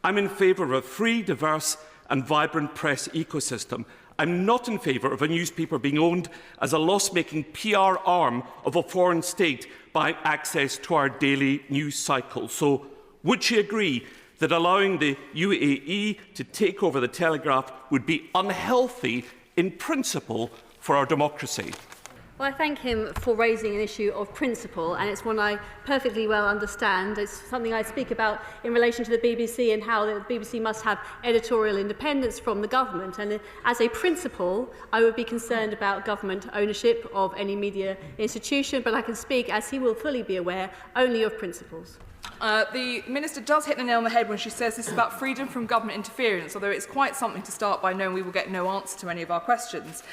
I'm in favour of a free, diverse and vibrant press ecosystem. I'm not in favour of a newspaper being owned as a loss-making PR arm of a foreign state by access to our daily news cycle. So, would she agree that allowing the UAE to take over the Telegraph would be unhealthy in principle for our democracy? Well, I thank him for raising an issue of principle, and it's one I perfectly well understand. It's something I speak about in relation to the BBC and how the BBC must have editorial independence from the government. And as a principle, I would be concerned about government ownership of any media institution, but I can speak, as he will fully be aware, only of principles. The Minister does hit the nail on the head when she says this is about freedom from government interference, although it's quite something to start by knowing we will get no answer to any of our questions.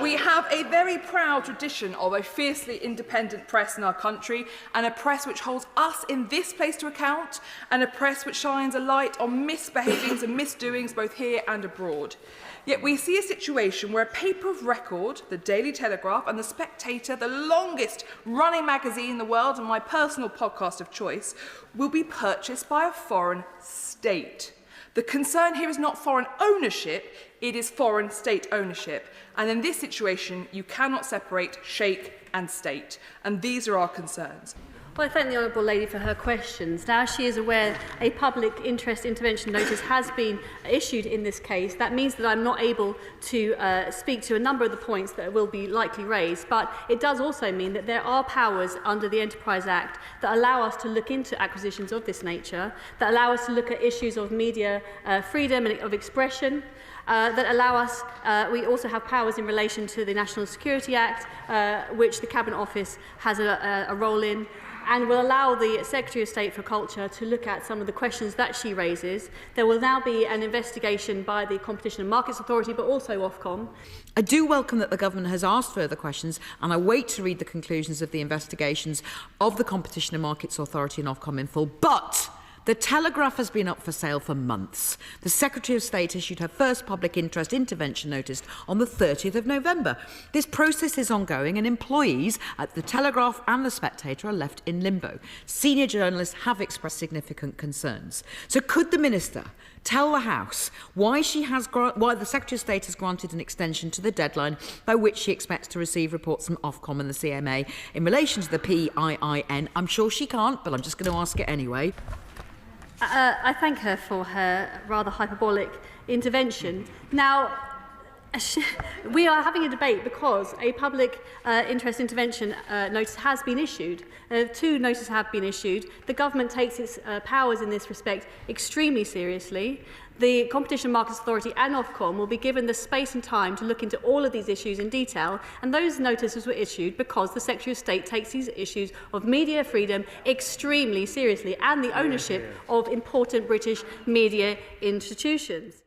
We have a very proud tradition of a fiercely independent press in our country, and a press which holds us in this place to account, and a press which shines a light on misbehavings and misdoings both here and abroad. Yet we see a situation where a paper of record, the Daily Telegraph and the Spectator, the longest running magazine in the world and my personal podcast of choice, will be purchased by a foreign state. The concern here is not foreign ownership, it is foreign state ownership. And in this situation, you cannot separate sheikh and state. And these are our concerns. Well, I thank the Honourable Lady for her questions. Now, as she is aware, a public interest intervention notice has been issued in this case. That means that I'm not able to speak to a number of the points that will be likely raised, but it does also mean that there are powers under the Enterprise Act that allow us to look into acquisitions of this nature, that allow us to look at issues of media freedom and of expression, that allow us, we also have powers in relation to the National Security Act, which the Cabinet Office has a role in, and will allow the Secretary of State for Culture to look at some of the questions that she raises. There will now be an investigation by the Competition and Markets Authority, but also Ofcom. I do welcome that the Government has asked further questions, and I wait to read the conclusions of the investigations of the Competition and Markets Authority and Ofcom in full. But the Telegraph has been up for sale for months. The Secretary of State issued her first public interest intervention notice on the 30th of November. This process is ongoing, and employees at the Telegraph and the Spectator are left in limbo. Senior journalists have expressed significant concerns. So could the Minister tell the House why the Secretary of State has granted an extension to the deadline by which she expects to receive reports from Ofcom and the CMA in relation to the PIIN? I'm sure she can't, but I'm just going to ask it anyway. I thank her for her rather hyperbolic intervention. Now, we are having a debate because a public interest intervention notice has been issued. Two notices have been issued. The government takes its powers in this respect extremely seriously. The Competition and Markets Authority and Ofcom will be given the space and time to look into all of these issues in detail, and those notices were issued because the Secretary of State takes these issues of media freedom extremely seriously and the ownership of important British media institutions.